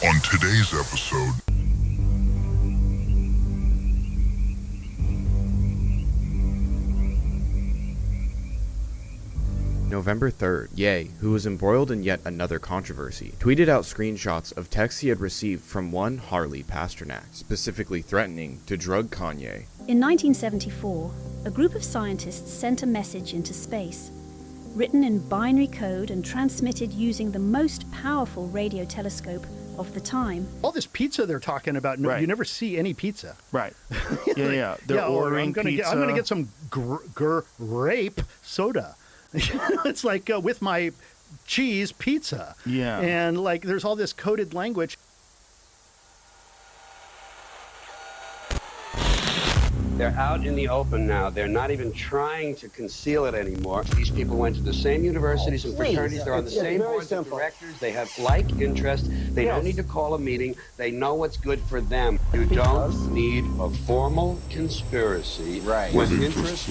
On today's episode, November 3rd, Ye, who was embroiled in yet another controversy, tweeted out screenshots of texts he had received from one Harley Pasternek, specifically threatening to drug Kanye. In 1974, a group of scientists sent a message into space, written in binary code and transmitted using the most powerful radio telescope of the time. All this pizza they're talking about, no, Right. You never see any pizza. Right. Yeah. They're ordering pizza. I'm gonna get some grape soda. It's like with my cheese pizza. Yeah. And like there's all this coded language. They're out in the open now. They're not even trying to conceal it anymore. These people went to the same universities and fraternities. They're on the same boards of directors. They have like interests. They don't need to call a meeting. They know what's good for them. You don't need a formal conspiracy with interests.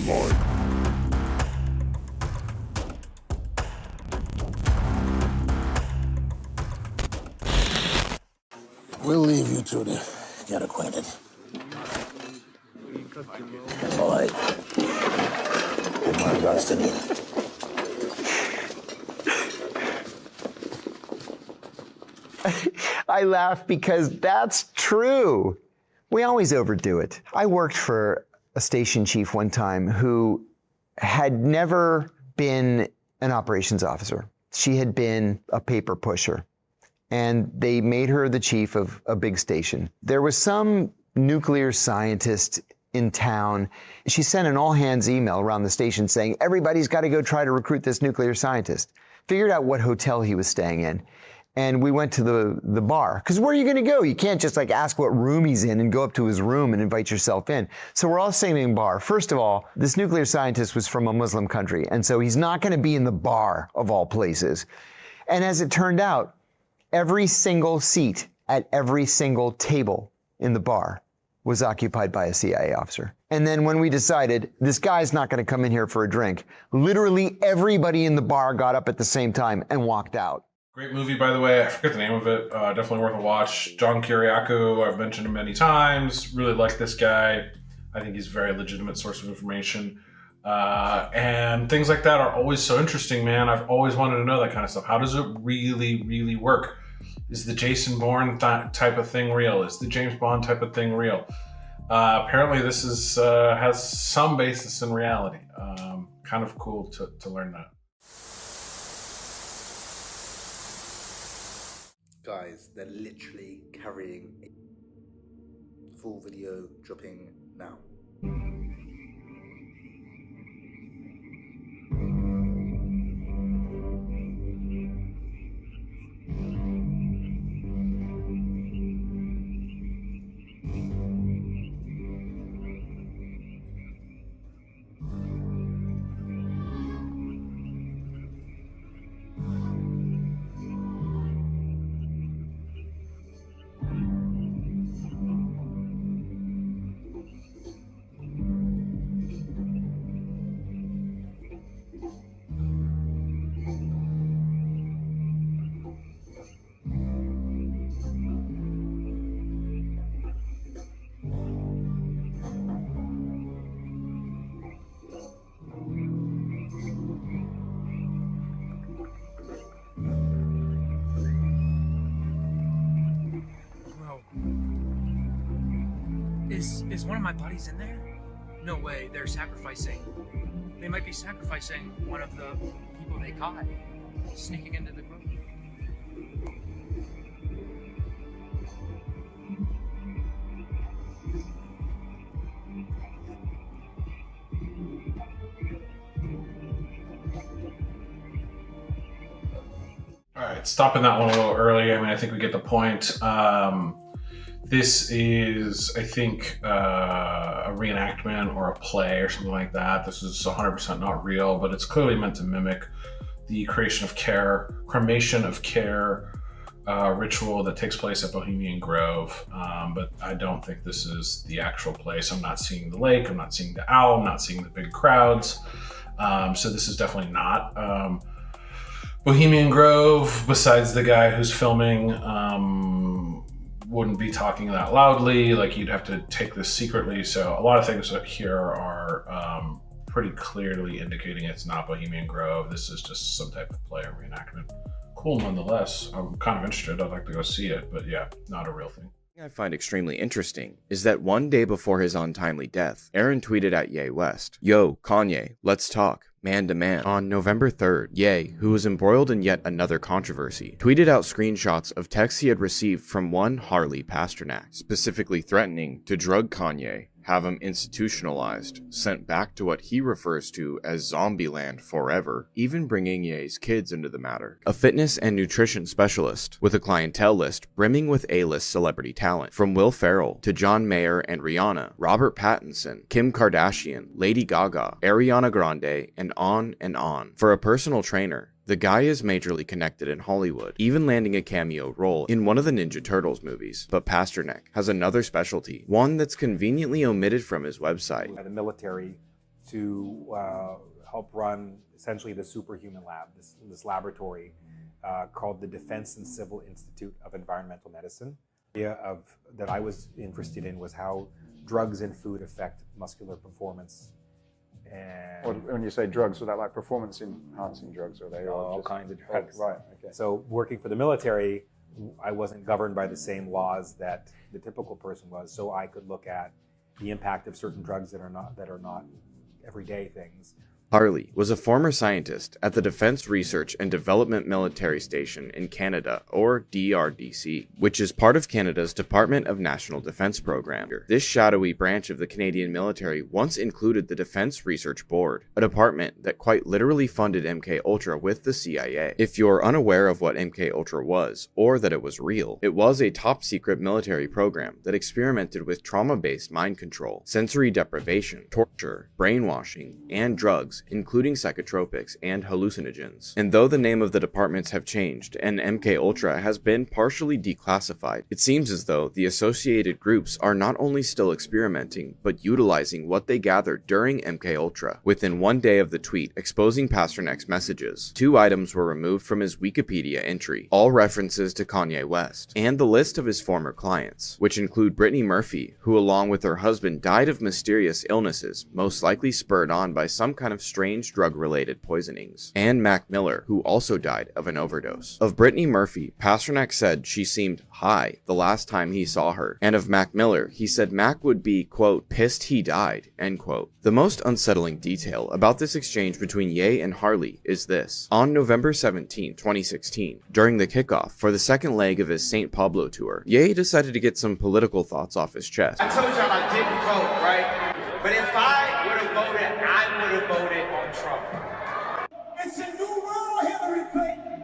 We'll leave you two to get acquainted. Boy, my regards to you. I laugh because that's true. We always overdo it. I worked for a station chief one time who had never been an operations officer. She had been a paper pusher, and they made her the chief of a big station. There was some nuclear scientist in town. She sent an all-hands email around the station saying, everybody's got to go try to recruit this nuclear scientist. Figured out what hotel he was staying in. And we went to the bar, because where are you going to go? You can't just like ask what room he's in and go up to his room and invite yourself in. So we're all staying in the bar. First of all, this nuclear scientist was from a Muslim country, and so he's not going to be in the bar of all places. And as it turned out, every single seat at every single table in the bar was occupied by a CIA officer. And then when we decided this guy's not going to come in here for a drink, literally everybody in the bar got up at the same time and walked out. Great movie, by the way. I forget the name of it. Definitely worth a watch. John Kiriakou, I've mentioned him many times. Really like this guy. I think he's a very legitimate source of information. And things like that are always so interesting, man. I've always wanted to know that kind of stuff. How does it really, really work? Is the Jason Bourne type of thing real? Is the James Bond type of thing real? Apparently this is has some basis in reality. Kind of cool to learn that. Guys, they're literally carrying a full video dropping now. Is one of my buddies in there? No way, they're sacrificing. They might be sacrificing one of the people they caught sneaking into the group. All right, stopping that one a little early. I mean, I think we get the point. This is, I think, a reenactment or a play or something like that. This is 100% not real, but it's clearly meant to mimic the cremation of care ritual that takes place at Bohemian Grove. But I don't think this is the actual place. I'm not seeing the lake. I'm not seeing the owl. I'm not seeing the big crowds. So this is definitely not Bohemian Grove, besides the guy who's filming wouldn't be talking that loudly. Like, you'd have to take this secretly. So a lot of things here are pretty clearly indicating it's not Bohemian Grove. This is just some type of play or reenactment. Cool nonetheless. I'm kind of interested. I'd like to go see it, but yeah, not a real thing. I find extremely interesting is that one day before his untimely death, Aaron tweeted at Ye West, "Yo, Kanye, let's talk. Man to man." On November 3rd, Ye, who was embroiled in yet another controversy, tweeted out screenshots of texts he had received from one Harley Pasternek, specifically threatening to drug Kanye, have him institutionalized, sent back to what he refers to as Zombieland forever, even bringing Ye's kids into the matter. A fitness and nutrition specialist with a clientele list brimming with A-list celebrity talent, from Will Ferrell to John Mayer and Rihanna, Robert Pattinson, Kim Kardashian, Lady Gaga, Ariana Grande, and on and on. For a personal trainer, the guy is majorly connected in Hollywood, even landing a cameo role in one of the Ninja Turtles movies. But Pasternek has another specialty, one that's conveniently omitted from his website. By the military to help run essentially the superhuman lab, this laboratory called the Defense and Civil Institute of Environmental Medicine. The idea that I was interested in was how drugs and food affect muscular performance. And when you say drugs, so that like performance enhancing drugs, are they all kinds of drugs? Right. Okay. So working for the military, I wasn't governed by the same laws that the typical person was. So I could look at the impact of certain drugs that are not everyday things. Harley was a former scientist at the Defense Research and Development Military Station in Canada, or DRDC, which is part of Canada's Department of National Defence program. This shadowy branch of the Canadian military once included the Defense Research Board, a department that quite literally funded MKUltra with the CIA. If you're unaware of what MKUltra was, or that it was real, it was a top-secret military program that experimented with trauma-based mind control, sensory deprivation, torture, brainwashing, and drugs, including psychotropics and hallucinogens. And though the name of the departments have changed and MKUltra has been partially declassified, it seems as though the associated groups are not only still experimenting, but utilizing what they gathered during MKUltra. Within one day of the tweet exposing Pasternek's messages, 2 items were removed from his Wikipedia entry, all references to Kanye West, and the list of his former clients, which include Brittany Murphy, who along with her husband died of mysterious illnesses, most likely spurred on by some kind of strange drug-related poisonings, and Mac Miller, who also died of an overdose. Of Brittany Murphy, Pasternek said she seemed high the last time he saw her, and of Mac Miller, he said Mac would be, quote, pissed he died, end quote. The most unsettling detail about this exchange between Ye and Harley is this. On November 17, 2016, during the kickoff for the second leg of his St. Pablo tour, Ye decided to get some political thoughts off his chest. I told y'all I didn't vote, right? But if I would have voted, I would have voted on Trump. It's a new world, Hillary Clinton.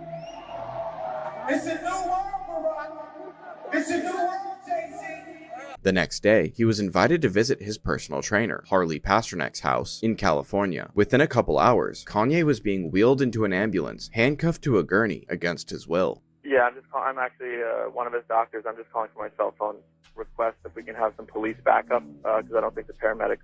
It's a new world, Barack. It's a new world, Jay-Z. The next day, he was invited to visit his personal trainer, Harley Pasternek's house in California. Within a couple hours, Kanye was being wheeled into an ambulance, handcuffed to a gurney against his will. Yeah, I'm actually one of his doctors. I'm just calling for my cell phone request if we can have some police backup because I don't think the paramedics,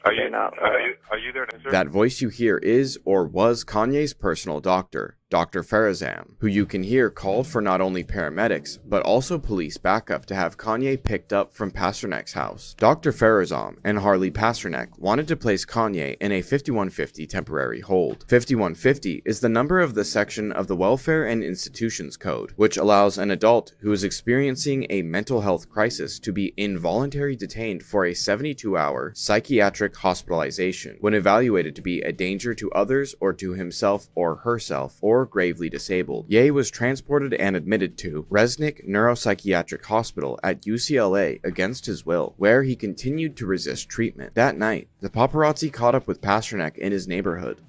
Are you there to answer? That voice you hear is or was Kanye's personal doctor, Dr. Farazam, who you can hear called for not only paramedics, but also police backup to have Kanye picked up from Pasternek's house. Dr. Farazam and Harley Pasternek wanted to place Kanye in a 5150 temporary hold. 5150 is the number of the section of the Welfare and Institutions Code, which allows an adult who is experiencing a mental health crisis to be involuntarily detained for a 72-hour psychiatric hospitalization when evaluated to be a danger to others or to himself or herself or gravely disabled. Ye was transported and admitted to Resnick Neuropsychiatric Hospital at UCLA against his will, where he continued to resist treatment. That night, the paparazzi caught up with Pasternek in his neighborhood.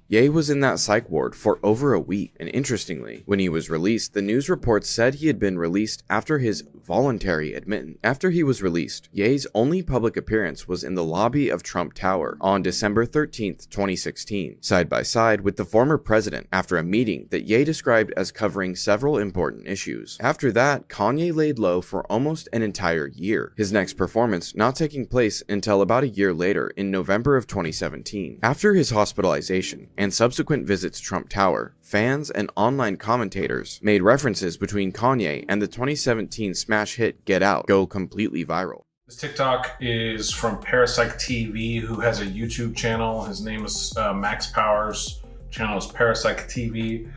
Ye was in that psych ward for over a week, and interestingly, when he was released, the news reports said he had been released after his voluntary admittance. After he was released, Ye's only public appearance was in the lobby of Trump Tower on December 13th, 2016, side by side with the former president after a meeting that Ye described as covering several important issues. After that, Kanye laid low for almost an entire year, his next performance not taking place until about a year later in November of 2017. After his hospitalization, and subsequent visits to Trump Tower, fans and online commentators made references between Kanye and the 2017 smash hit Get Out go completely viral. This TikTok is from Parasite TV, who has a YouTube channel. His name is Max Powers. Channel is Parasite TV.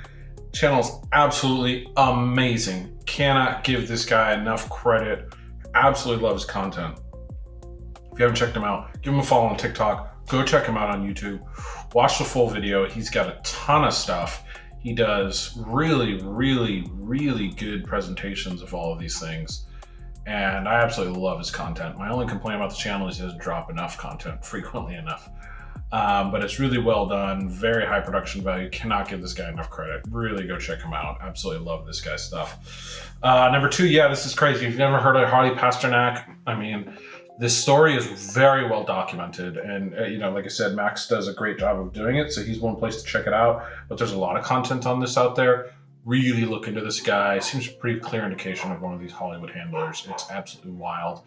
Channel is absolutely amazing. Cannot give this guy enough credit. Absolutely love his content. If you haven't checked him out, give him a follow on TikTok. Go check him out on YouTube. Watch the full video. He's got a ton of stuff. He does really, really, really good presentations of all of these things. And I absolutely love his content. My only complaint about the channel is he doesn't drop enough content frequently enough. But it's really well done, very high production value. Cannot give this guy enough credit. Really go check him out. Absolutely love this guy's stuff. Number 2, yeah, this is crazy. If you've never heard of Harley Pasternek, I mean, this story is very well documented. And, like I said, Max does a great job of doing it. So he's one place to check it out. But there's a lot of content on this out there. Really look into this guy. Seems a pretty clear indication of one of these Hollywood handlers. It's absolutely wild.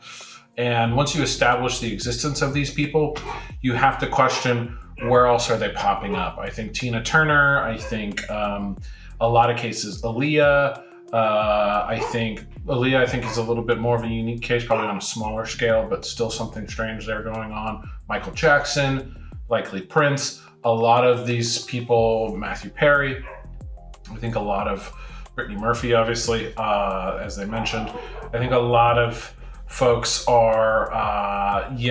And once you establish the existence of these people, you have to question, where else are they popping up? I think Tina Turner. I think a lot of cases, Aaliyah. I think is a little bit more of a unique case, probably on a smaller scale, but still something strange there going on. Michael Jackson, likely Prince. A lot of these people, Matthew Perry. I think a lot of Brittany Murphy, obviously, as they mentioned. I think a lot of folks are,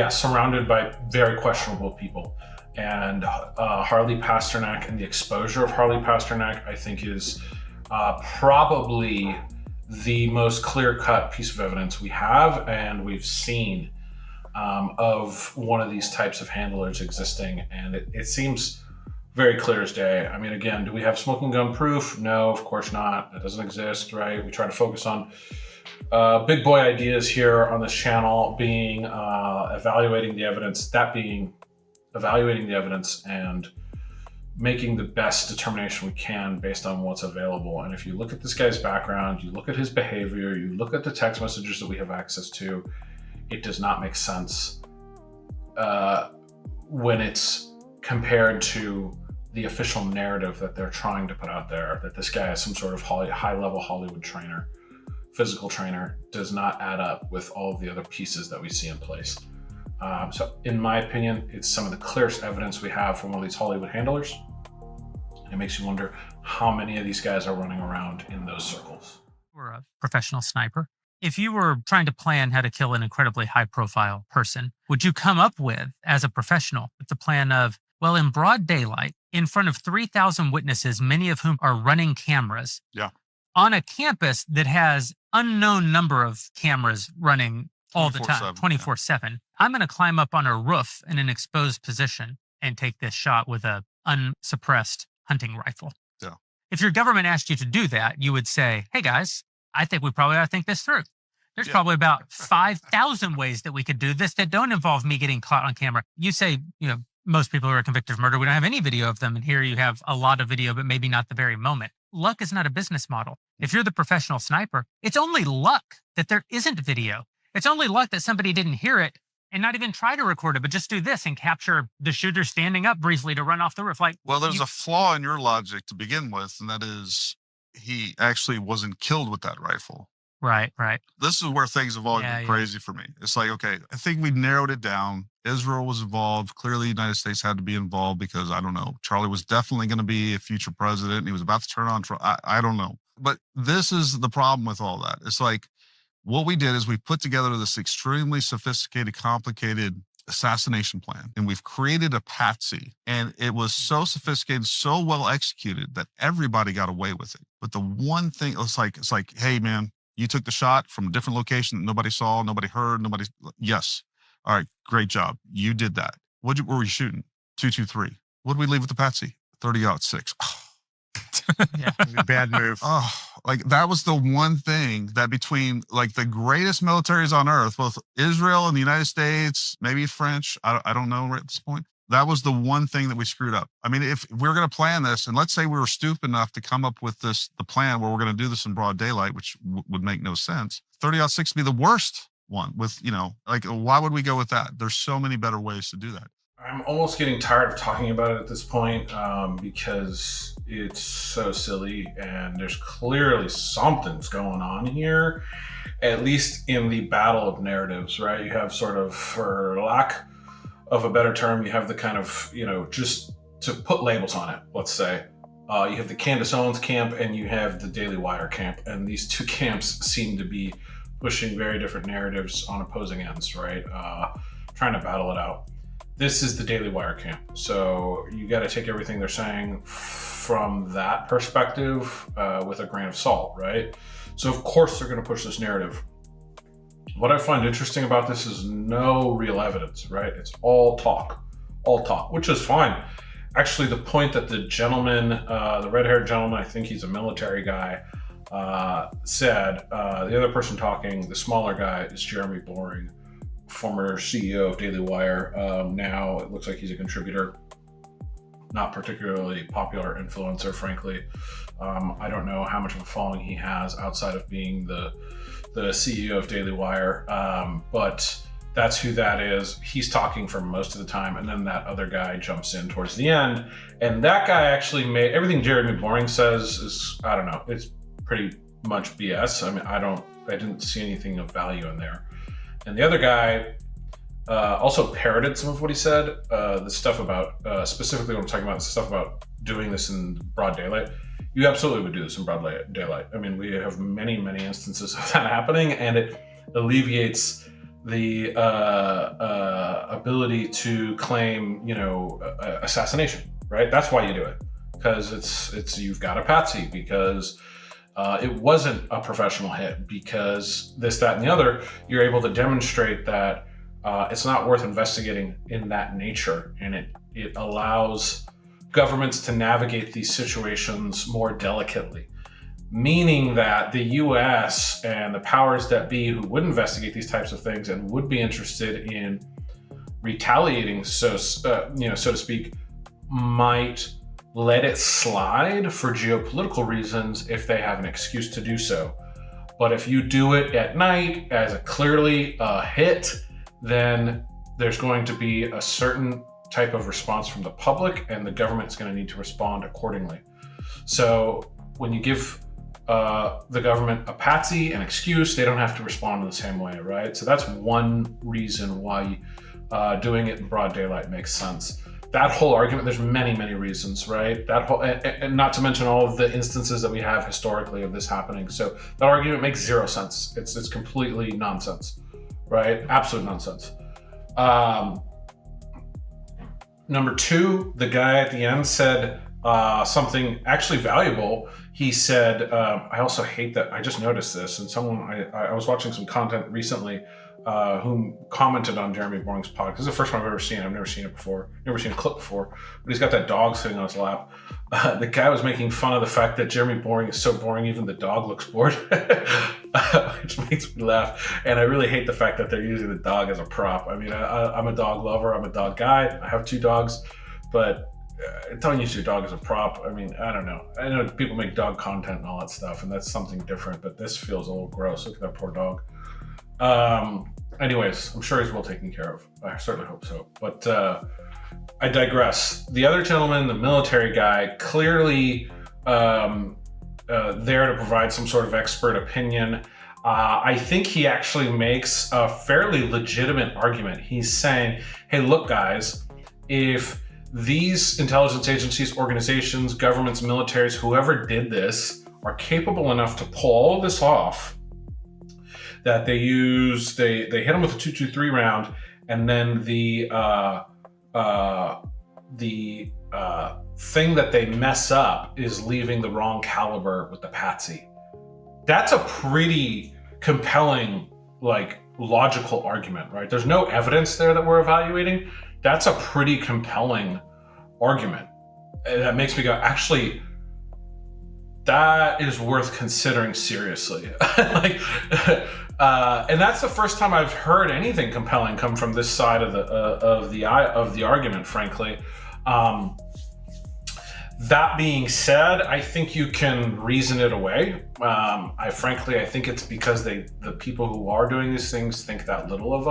surrounded by very questionable people. And Harley Pasternek and the exposure of Harley Pasternek, I think, is probably the most clear-cut piece of evidence we have and we've seen of one of these types of handlers existing. And it seems very clear as day. I mean, again, do we have smoking gun proof? No, of course not. That doesn't exist, right? We try to focus on big boy ideas here on this channel, being evaluating the evidence and making the best determination we can based on what's available. And if you look at this guy's background, you look at his behavior, you look at the text messages that we have access to, it does not make sense when it's compared to the official narrative that they're trying to put out there, that this guy is some sort of high-level Hollywood trainer, physical trainer, does not add up with all of the other pieces that we see in place. So in my opinion, it's some of the clearest evidence we have from one of these Hollywood handlers. And it makes you wonder how many of these guys are running around in those circles. We're a professional sniper. If you were trying to plan how to kill an incredibly high-profile person, would you come up with, as a professional, with the plan of, well, in broad daylight, in front of 3,000 witnesses, many of whom are running cameras, on a campus that has unknown number of cameras running all the time, 24/7, I'm going to climb up on a roof in an exposed position and take this shot with a unsuppressed hunting rifle. Yeah. If your government asked you to do that, you would say, hey guys, I think we probably ought to think this through. There's probably about 5,000 ways that we could do this that don't involve me getting caught on camera. You say, most people who are convicted of murder, we don't have any video of them. And here you have a lot of video, but maybe not the very moment. Luck is not a business model. If you're the professional sniper, it's only luck that there isn't video. It's only luck that somebody didn't hear it and not even try to record it, but just do this and capture the shooter standing up briefly to run off the roof. Well, there's a flaw in your logic to begin with, and that is he actually wasn't killed with that rifle. Right. This is where things have all gotten crazy for me. It's like, okay, I think we narrowed it down. Israel was involved. Clearly, the United States had to be involved because, I don't know, Charlie was definitely going to be a future president. And he was about to turn on Trump. I don't know. But this is the problem with all that. It's like, what we did is we put together this extremely sophisticated, complicated assassination plan, and we've created a patsy, and it was so sophisticated, so well executed that everybody got away with it. But the one thing, it's like, hey man, you took the shot from a different location that nobody saw, nobody heard, yes. All right, great job. You did that. What were you shooting? 223. What did we leave with the patsy? 30-06. Bad move. Oh, like that was the one thing that between like the greatest militaries on earth, both Israel and the United States, maybe French, I don't know right at this point. That was the one thing that we screwed up. I mean, if we're going to plan this, and let's say we were stupid enough to come up with the plan where we're going to do this in broad daylight, which would make no sense. 30-06 would be the worst one with, like, why would we go with that? There's so many better ways to do that. I'm almost getting tired of talking about it at this point because it's so silly and there's clearly something's going on here, at least in the battle of narratives, right? You have sort of, for lack of a better term, you have the kind of, just to put labels on it, let's say, you have the Candace Owens camp and you have the Daily Wire camp. And these two camps seem to be pushing very different narratives on opposing ends, right? Trying to battle it out. This is the Daily Wire camp. So you got to take everything they're saying from that perspective with a grain of salt, right? So of course they're going to push this narrative. What I find interesting about this is no real evidence, right? It's all talk, which is fine. Actually, the point that the gentleman, the red-haired gentleman, I think he's a military guy, said, the other person talking, the smaller guy, is Jeremy Boring, former CEO of Daily Wire. Now it looks like he's a contributor, not particularly popular influencer, frankly. I don't know how much of a following he has outside of being the CEO of Daily Wire, but that's who that is. He's talking for most of the time, and then that other guy jumps in towards the end. And that guy actually made everything Jeremy Boring says is, I don't know, it's pretty much BS. I mean, I didn't see anything of value in there. And the other guy also parroted some of what he said. The stuff about, specifically what I'm talking about, the stuff about doing this in broad daylight. You absolutely would do this in broad daylight. I mean, we have many, many instances of that happening, and it alleviates the ability to claim, assassination, right? That's why you do it, because it's you've got a patsy, because it wasn't a professional hit, because this, that, and the other. You're able to demonstrate that it's not worth investigating in that nature, and it allows governments to navigate these situations more delicately. Meaning that the US and the powers that be who would investigate these types of things and would be interested in retaliating, so to speak, might let it slide for geopolitical reasons if they have an excuse to do so. But if you do it at night as a clearly hit, then there's going to be a certain type of response from the public, and the government's going to need to respond accordingly. So when you give the government a patsy, an excuse, they don't have to respond in the same way, right? So that's one reason why doing it in broad daylight makes sense. That whole argument, there's many, many reasons, right? That whole, and not to mention all of the instances that we have historically of this happening. So that argument makes zero sense. It's completely nonsense, right? Absolute nonsense. Number two, the guy at the end said something actually valuable. He said, I also hate that, I just noticed this, and I was watching some content recently who commented on Jeremy Boring's podcast. This is the first one I've ever seen. I've never seen it before, never seen a clip before, but he's got that dog sitting on his lap. The guy was making fun of the fact that Jeremy Boring is so boring, even the dog looks bored, which makes me laugh. And I really hate the fact that they're using the dog as a prop. I mean, I'm a dog lover, I'm a dog guy, I have 2 dogs, but don't use your dog as a prop. I mean, I don't know. I know people make dog content and all that stuff, and that's something different, but this feels a little gross. Look at that poor dog. Anyways, I'm sure he's well taken care of. I certainly hope so. But I digress. The other gentleman, the military guy, clearly there to provide some sort of expert opinion. I think he actually makes a fairly legitimate argument. He's saying, hey, look, guys, if these intelligence agencies, organizations, governments, militaries, whoever did this, are capable enough to pull all of this off, that they hit them with a 223 round, and then the thing that they mess up is leaving the wrong caliber with the patsy. That's a pretty compelling, logical argument, right? There's no evidence there that we're evaluating. That's a pretty compelling argument. That makes me go, actually, that is worth considering seriously. And that's the first time I've heard anything compelling come from this side of the argument, frankly. That being said, I think you can reason it away. I think it's because the people who are doing these things think that little of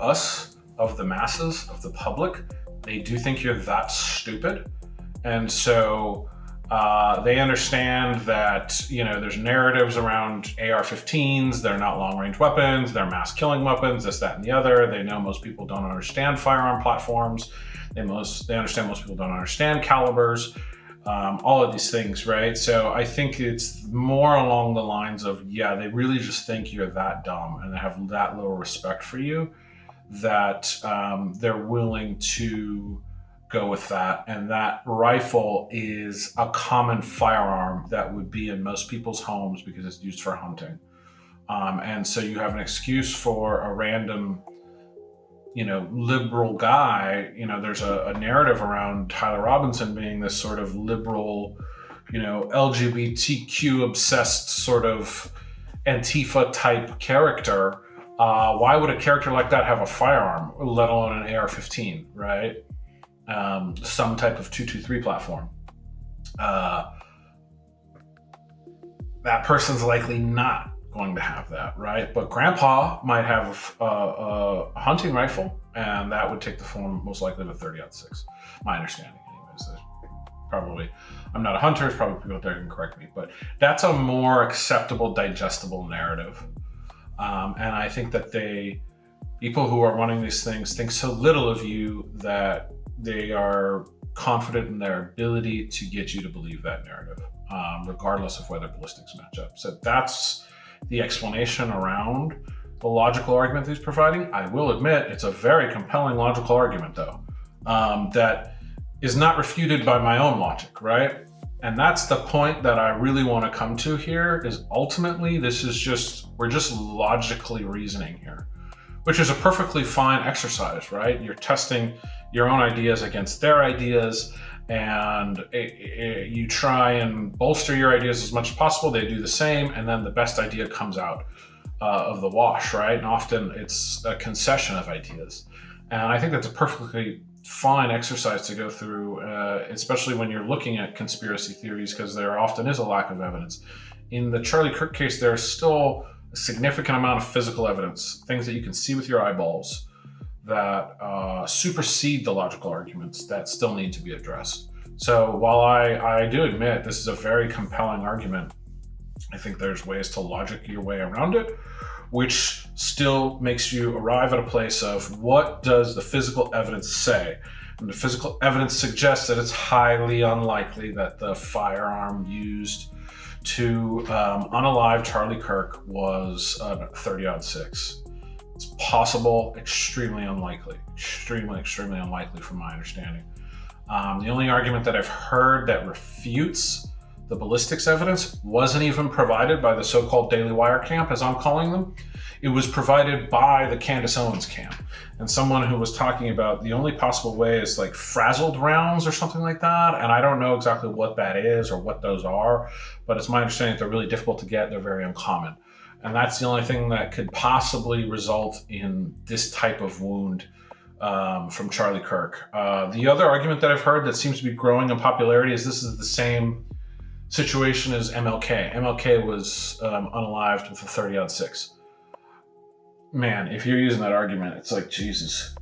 us, of the masses, of the public, they do think you're that stupid. And so they understand that, you know, there's narratives around AR-15s, they're not long-range weapons, they're mass-killing weapons, this, that, and the other. They know most people don't understand firearm platforms. They understand most people don't understand calibers, all of these things, right? So I think it's more along the lines of, yeah, they really just think you're that dumb and they have that little respect for you that they're willing to go with that. And that rifle is a common firearm that would be in most people's homes because it's used for hunting. And so you have an excuse for a random, you know, liberal guy. You know, there's a narrative around Tyler Robinson being this sort of liberal, you know, LGBTQ obsessed sort of Antifa type character. Why would a character like that have a firearm, let alone an AR-15, right? Some type of 223 platform. That person's likely not going to have that, right? But grandpa might have a hunting rifle, and that would take the form most likely of a 30-06. My understanding, anyways. Probably, I'm not a hunter, there's probably people out there who can correct me, but that's a more acceptable, digestible narrative. And I think that people who are running these things think so little of you that they are confident in their ability to get you to believe that narrative, regardless of whether ballistics match up. So that's the explanation around the logical argument that he's providing. I will admit it's a very compelling logical argument, though, that is not refuted by my own logic, right? And that's the point that I really want to come to here, is ultimately we're just logically reasoning here, which is a perfectly fine exercise, right? You're testing your own ideas against their ideas, and you try and bolster your ideas as much as possible. They do the same, and then the best idea comes out of the wash, right? And often it's a concession of ideas. And I think that's a perfectly fine exercise to go through, especially when you're looking at conspiracy theories, because there often is a lack of evidence. In the Charlie Kirk case, there's still a significant amount of physical evidence, things that you can see with your eyeballs, that supersede the logical arguments that still need to be addressed. So while I do admit this is a very compelling argument, I think there's ways to logic your way around it, which still makes you arrive at a place of, what does the physical evidence say? And the physical evidence suggests that it's highly unlikely that the firearm used to unalive Charlie Kirk was a 30-06. It's possible, extremely unlikely. Extremely, extremely unlikely from my understanding. The only argument that I've heard that refutes the ballistics evidence wasn't even provided by the so-called Daily Wire camp, as I'm calling them. It was provided by the Candace Owens camp. And someone who was talking about the only possible way is like frazzled rounds or something like that. And I don't know exactly what that is or what those are, but it's my understanding that they're really difficult to get. They're very uncommon. And that's the only thing that could possibly result in this type of wound from Charlie Kirk. The other argument that I've heard that seems to be growing in popularity is this is the same situation as MLK. MLK was unalived with a 30-06. Man, if you're using that argument, it's like, Jesus,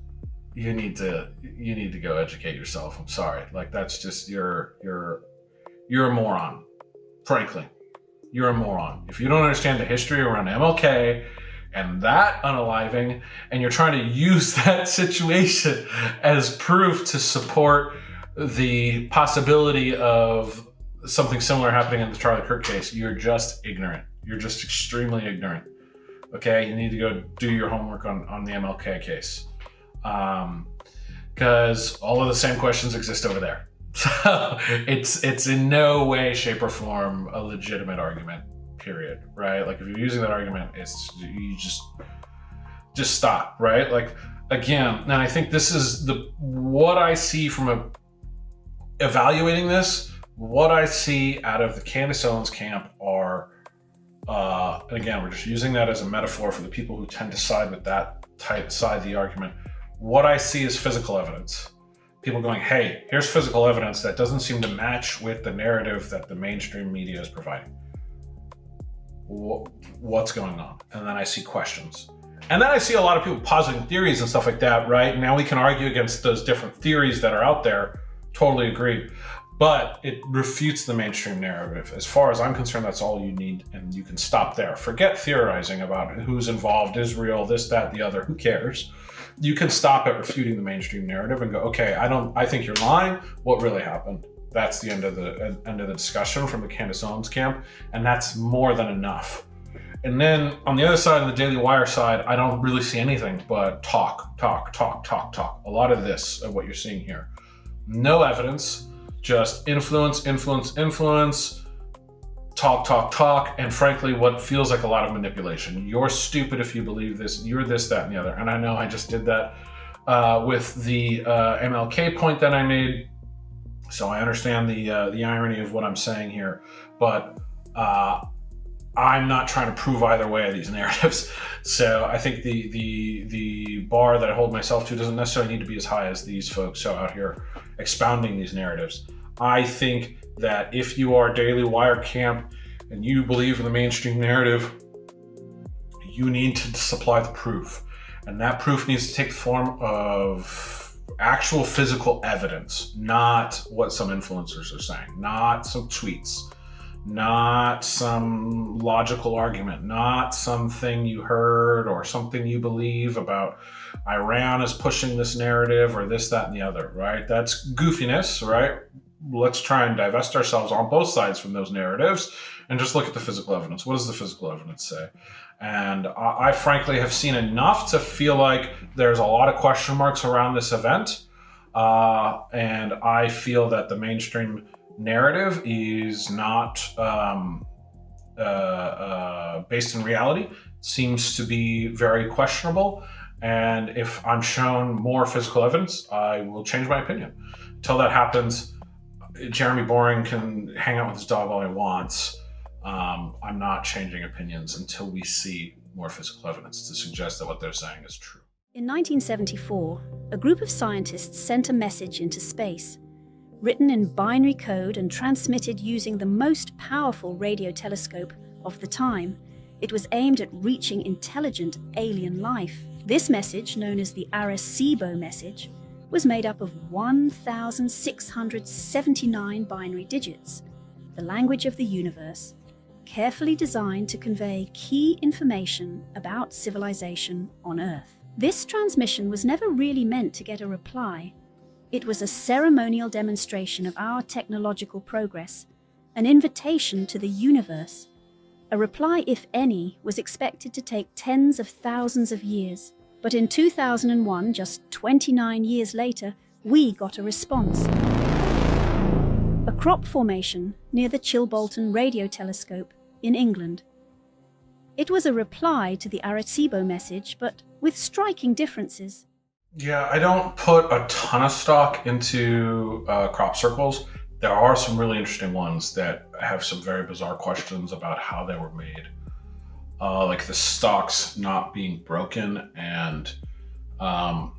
you need to go educate yourself. I'm sorry. Like, that's just, you're a moron, frankly. You're a moron. If you don't understand the history around MLK and that unaliving, and you're trying to use that situation as proof to support the possibility of something similar happening in the Charlie Kirk case, you're just ignorant. You're just extremely ignorant. Okay, you need to go do your homework on the MLK case, because all of the same questions exist over there. So it's in no way, shape, or form a legitimate argument. Period. Right? Like, if you're using that argument, you just stop. Right? Like, again, and I think this is what I see from evaluating this. What I see out of the Candace Owens camp are. And again, we're just using that as a metaphor for the people who tend to side with that side of the argument. What I see is physical evidence. People going, hey, here's physical evidence that doesn't seem to match with the narrative that the mainstream media is providing. What's going on? And then I see questions. And then I see a lot of people positing theories and stuff like that, right? Now we can argue against those different theories that are out there. Totally agree. But it refutes the mainstream narrative. As far as I'm concerned, that's all you need, and you can stop there. Forget theorizing about who's involved, Israel, this, that, the other. Who cares? You can stop at refuting the mainstream narrative and go, okay, I think you're lying. What really happened? That's the end of the discussion from the Candace Owens camp, and that's more than enough. And then on the other side, on the Daily Wire side, I don't really see anything but talk. A lot of this of what you're seeing here. No evidence. Just influence, talk, and frankly, what feels like a lot of manipulation. You're stupid if you believe this, you're this, that, and the other. And I know I just did that with the MLK point that I made, so I understand the irony of what I'm saying here, but I'm not trying to prove either way of these narratives. So I think the bar that I hold myself to doesn't necessarily need to be as high as these folks out here expounding these narratives. I think that if you are Daily Wire camp and you believe in the mainstream narrative, you need to supply the proof. And that proof needs to take the form of actual physical evidence, not what some influencers are saying, not some tweets, not some logical argument, not something you heard or something you believe about Iran is pushing this narrative or this, that, and the other, right? That's goofiness, right? Let's try and divest ourselves on both sides from those narratives and just look at the physical evidence. What does the physical evidence say? And I frankly have seen enough to feel like there's a lot of question marks around this event. And I feel that the mainstream narrative is not based in reality. It seems to be very questionable. And if I'm shown more physical evidence, I will change my opinion. Until that happens, Jeremy Boring can hang out with his dog all he wants. I'm not changing opinions until we see more physical evidence to suggest that what they're saying is true. In 1974, a group of scientists sent a message into space. Written in binary code and transmitted using the most powerful radio telescope of the time, it was aimed at reaching intelligent alien life. This message, known as the Arecibo message, was made up of 1,679 binary digits, the language of the universe, carefully designed to convey key information about civilization on Earth. This transmission was never really meant to get a reply. It was a ceremonial demonstration of our technological progress, an invitation to the universe. A reply, if any, was expected to take tens of thousands of years. But in 2001, just 29 years later, we got a response. A crop formation near the Chilbolton Radio Telescope in England. It was a reply to the Arecibo message, but with striking differences. Yeah, I don't put a ton of stock into crop circles. There are some really interesting ones that have some very bizarre questions about how they were made. Like the stalks not being broken and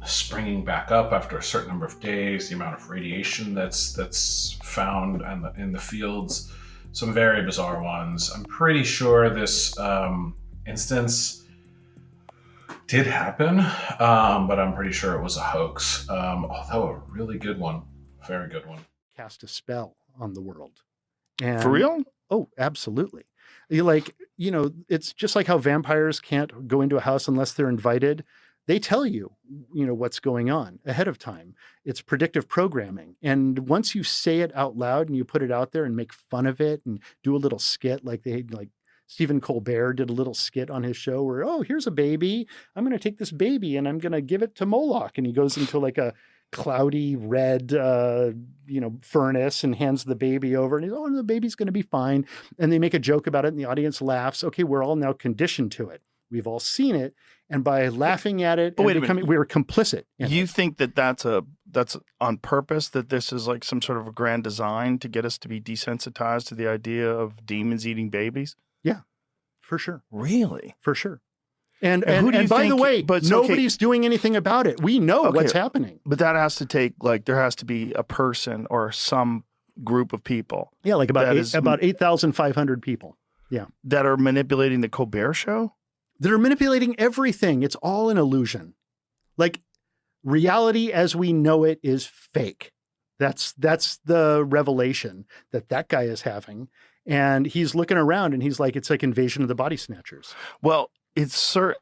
springing back up after a certain number of days, the amount of radiation that's found in the fields, some very bizarre ones. I'm pretty sure this instance did happen, but I'm pretty sure it was a hoax. Although a really good one, very good one. Cast a spell on the world. And, For real? Oh, absolutely. It's just like how vampires can't go into a house unless they're invited. They tell you, what's going on ahead of time. It's predictive programming. And once you say it out loud and you put it out there and make fun of it and do a little skit like Stephen Colbert did a little skit on his show where, oh, here's a baby. I'm going to take this baby and I'm going to give it to Moloch. And he goes into like a cloudy red, furnace and hands the baby over and he's, oh, the baby's going to be fine. And they make a joke about it and the audience laughs. Okay, we're all now conditioned to it. We've all seen it. And by laughing at it, we're complicit. You think that's on purpose, that this is like some sort of a grand design to get us to be desensitized to the idea of demons eating babies? Yeah, for sure. Really? For sure. And who do you by think, the way, nobody's doing anything about it. We know what's happening. But that has to take, there has to be a person or some group of people. Yeah, like about 8,500 people. Yeah. That are manipulating the Colbert Show? that are manipulating everything. It's all an illusion. Like, reality as we know it is fake. That's the revelation that guy is having. And he's looking around and he's like, it's like Invasion of the Body Snatchers. Well, the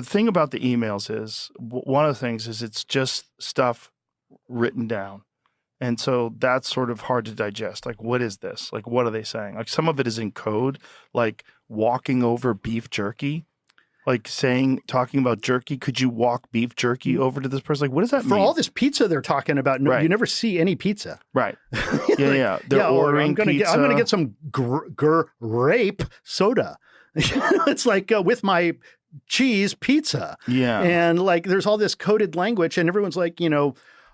thing about the emails is, one of the things is it's just stuff written down. And so that's sort of hard to digest. Like, what is this? Like, what are they saying? Like, some of it is in code, like walking over beef jerky, like talking about jerky. Could you walk beef jerky over to this person? Like, what does that mean? For all this pizza they're talking about, no, you never see any pizza. Right. Yeah. They're ordering pizza. I'm going to get some grape soda. It's like with my cheese pizza. Yeah. And like, there's all this coded language and everyone's like,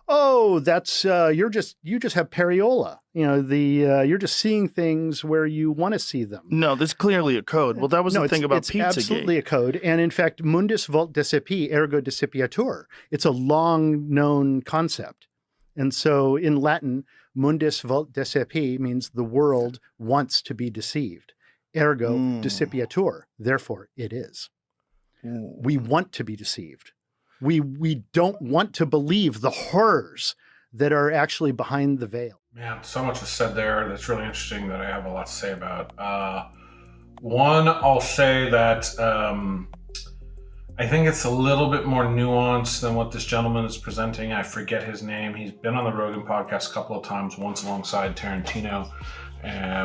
oh, that's you just have pareola. You're just seeing things where you want to see them. No, there's clearly a code. Well, that was the thing about Pizzagate. It's absolutely a code. And in fact, mundus vult decipi, ergo decipiatur. It's a long known concept. And so in Latin, mundus vult decipi means the world wants to be deceived. Ergo decipiatur. Therefore, it is. We want to be deceived. We don't want to believe the horrors that are actually behind the veil. Man, so much is said there that's really interesting that I have a lot to say about. One, I'll say that I think it's a little bit more nuanced than what this gentleman is presenting. I forget his name. He's been on the Rogan podcast a couple of times, once alongside Tarantino,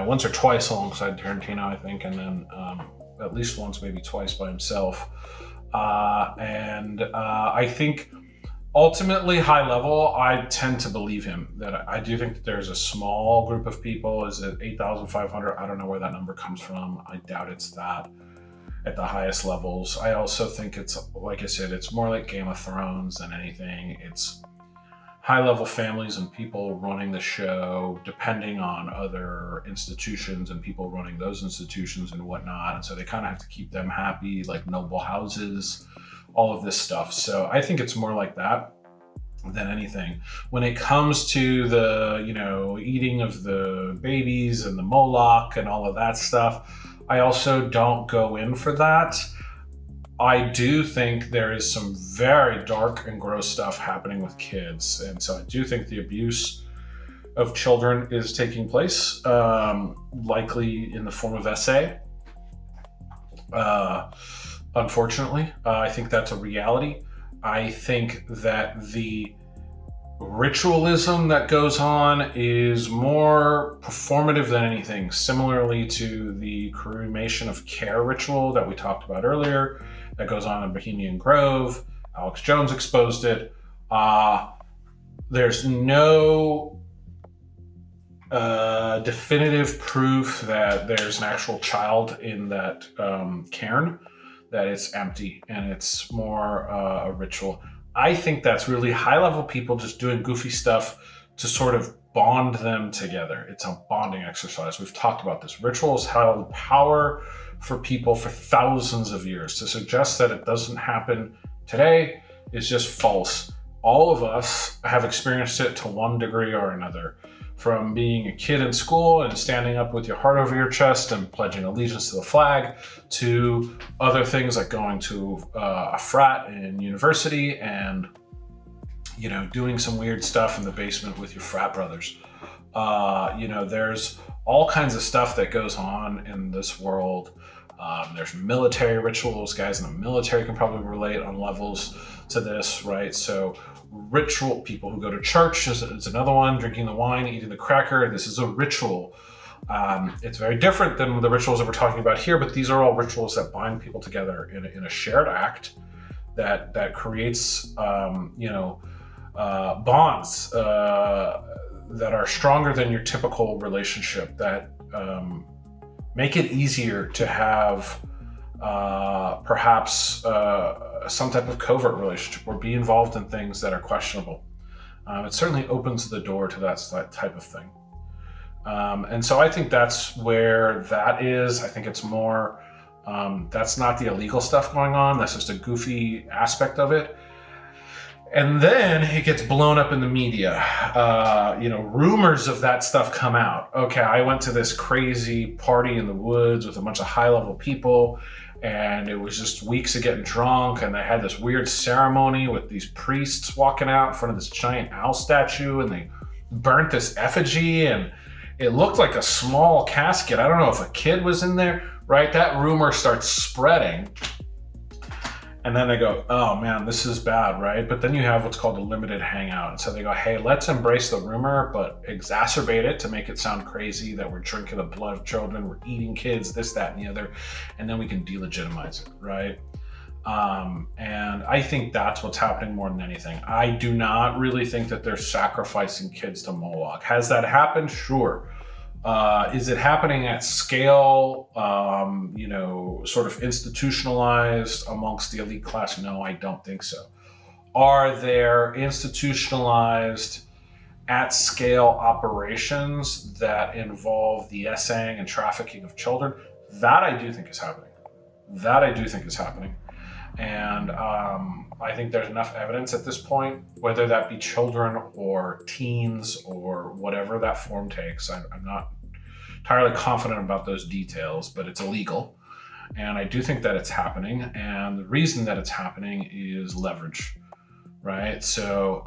once or twice alongside Tarantino, I think, and then at least once, maybe twice by himself. I think ultimately, high level, I tend to believe him. That I do think that there's a small group of people. Is it 8,500? I don't know where that number comes from. I doubt it's that at the highest levels. I also think it's, like I said, it's more like Game of Thrones than anything. It's high-level families and people running the show, depending on other institutions and people running those institutions and whatnot. And so they kind of have to keep them happy, like noble houses, all of this stuff. So I think it's more like that than anything. When it comes to the, eating of the babies and the Moloch and all of that stuff, I also don't go in for that. I do think there is some very dark and gross stuff happening with kids. And so I do think the abuse of children is taking place, likely in the form of SA. Unfortunately, I think that's a reality. I think that the ritualism that goes on is more performative than anything, similarly to the cremation of care ritual that we talked about earlier that goes on in Bohemian Grove. Alex Jones exposed it. There's no definitive proof that there's an actual child in that cairn, that it's empty and it's more a ritual. I think that's really high-level people just doing goofy stuff to sort of bond them together. It's a bonding exercise. We've talked about this. Rituals held power for people for thousands of years. To suggest that it doesn't happen today is just false. All of us have experienced it to one degree or another. From being a kid in school and standing up with your heart over your chest and pledging allegiance to the flag, to other things like going to a frat in university and, doing some weird stuff in the basement with your frat brothers. There's all kinds of stuff that goes on in this world. There's military rituals. Guys in the military can probably relate on levels to this, right? So ritual, people who go to church is another one, drinking the wine, eating the cracker. This is a ritual. It's very different than the rituals that we're talking about here, but these are all rituals that bind people together in a shared act that creates, bonds that are stronger than your typical relationship, that make it easier to have perhaps some type of covert relationship or be involved in things that are questionable. It certainly opens the door to that type of thing. And so I think that's where that is. I think it's more, that's not the illegal stuff going on. That's just a goofy aspect of it. And then it gets blown up in the media. Rumors of that stuff come out. Okay, I went to this crazy party in the woods with a bunch of high-level people, and it was just weeks of getting drunk, and they had this weird ceremony with these priests walking out in front of this giant owl statue, and they burnt this effigy, and it looked like a small casket. I don't know if a kid was in there, right? That rumor starts spreading. And then they go, oh man, this is bad, right? But then you have what's called a limited hangout. And so they go, hey, let's embrace the rumor, but exacerbate it to make it sound crazy that we're drinking the blood of children, we're eating kids, this, that, and the other. And then we can delegitimize it, right? And I think that's what's happening more than anything. I do not really think that they're sacrificing kids to Moloch. Has that happened? Sure. Is it happening at scale, sort of institutionalized amongst the elite class? No, I don't think so. Are there institutionalized at scale operations that involve the essaying and trafficking of children? That I do think is happening. And I think there's enough evidence at this point, whether that be children or teens or whatever that form takes. I'm not entirely confident about those details, but it's illegal. And I do think that it's happening. And the reason that it's happening is leverage, right? So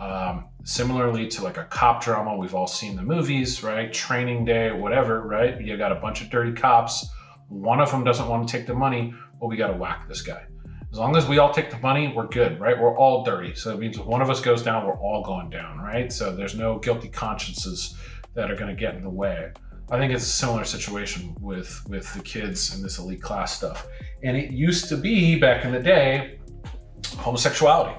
similarly to like a cop drama, we've all seen the movies, right? Training Day, whatever, right? You got a bunch of dirty cops. One of them doesn't want to take the money. Well, we got to whack this guy. As long as we all take the money, we're good, right? We're all dirty. So it means if one of us goes down, we're all going down, right? So there's no guilty consciences that are going to get in the way. I think it's a similar situation with the kids and this elite class stuff. And it used to be, back in the day, homosexuality.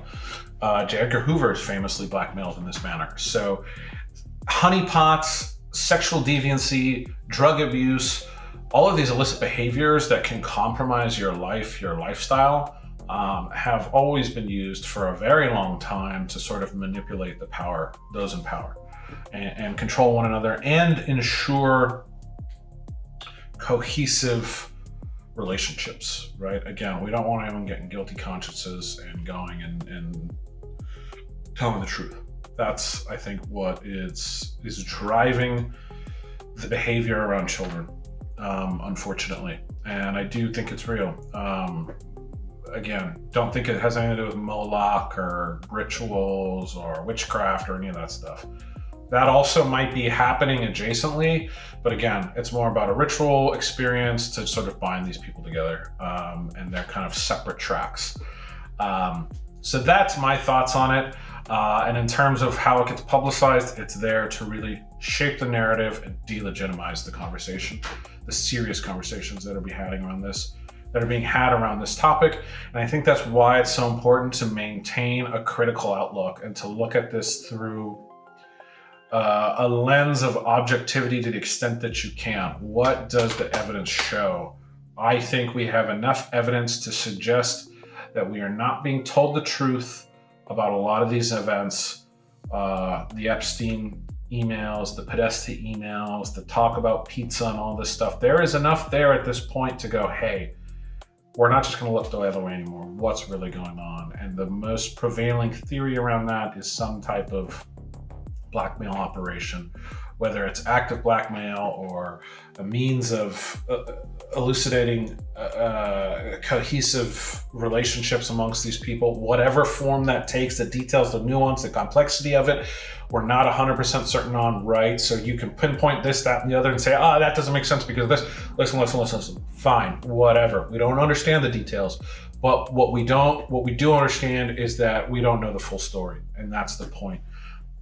J. Edgar Hoover is famously blackmailed in this manner. So honeypots, sexual deviancy, drug abuse, all of these illicit behaviors that can compromise your life, your lifestyle, have always been used for a very long time to sort of manipulate the power, those in power, and control one another and ensure cohesive relationships, right? Again, we don't want anyone getting guilty consciences and going and telling the truth. That's, I think, what is driving the behavior around children, unfortunately. And I do think it's real. Again, don't think it has anything to do with Moloch or rituals or witchcraft or any of that stuff. That also might be happening adjacently, but again, it's more about a ritual experience to sort of bind these people together, and they're kind of separate tracks. So that's my thoughts on it. And in terms of how it gets publicized, it's there to really shape the narrative and delegitimize the conversation, the serious conversations that are being had around this topic. And I think that's why it's so important to maintain a critical outlook and to look at this through a lens of objectivity to the extent that you can. What does the evidence show? I think we have enough evidence to suggest that we are not being told the truth about a lot of these events. The Epstein emails, the Podesta emails, the talk about pizza and all this stuff. There is enough there at this point to go, hey, we're not just going to look the other way anymore. What's really going on? And the most prevailing theory around that is some type of blackmail operation, whether it's active blackmail or a means of elucidating cohesive relationships amongst these people, whatever form that takes, the details, the nuance, the complexity of it, we're not 100% certain on, right? So you can pinpoint this, that, and the other and say, that doesn't make sense because this. Listen. Fine, whatever. We don't understand the details, but what we do understand is that we don't know the full story, and that's the point.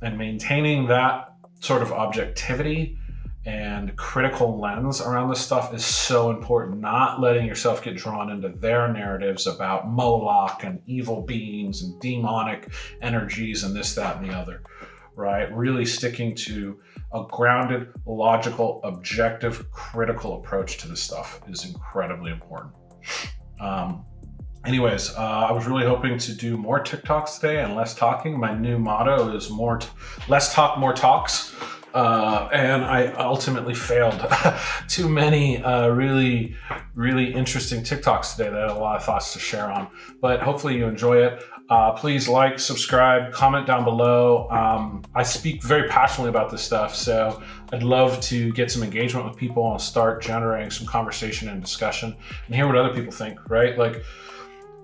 And maintaining that sort of objectivity and critical lens around this stuff is so important. Not letting yourself get drawn into their narratives about Moloch and evil beings and demonic energies and this, that, and the other, right? Really sticking to a grounded, logical, objective, critical approach to this stuff is incredibly important. Anyways, I was really hoping to do more TikToks today and less talking. My new motto is less talk, more talks. And I ultimately failed. Too many really, really interesting TikToks today that I had a lot of thoughts to share on. But hopefully you enjoy it. Please like, subscribe, comment down below. I speak very passionately about this stuff, so I'd love to get some engagement with people and start generating some conversation and discussion and hear what other people think, right? Like,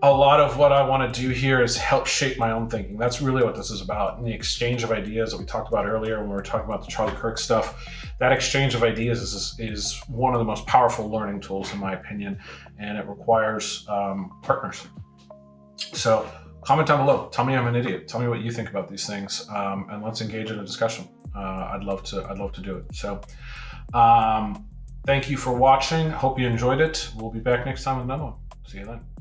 a lot of what I want to do here is help shape my own thinking. That's really what this is about. And the exchange of ideas that we talked about earlier when we were talking about the Charlie Kirk stuff, that exchange of ideas is one of the most powerful learning tools, in my opinion, and it requires partners. So comment down below. Tell me I'm an idiot. Tell me what you think about these things, and let's engage in a discussion. I'd love to do it. So thank you for watching. Hope you enjoyed it. We'll be back next time with another one. See you then.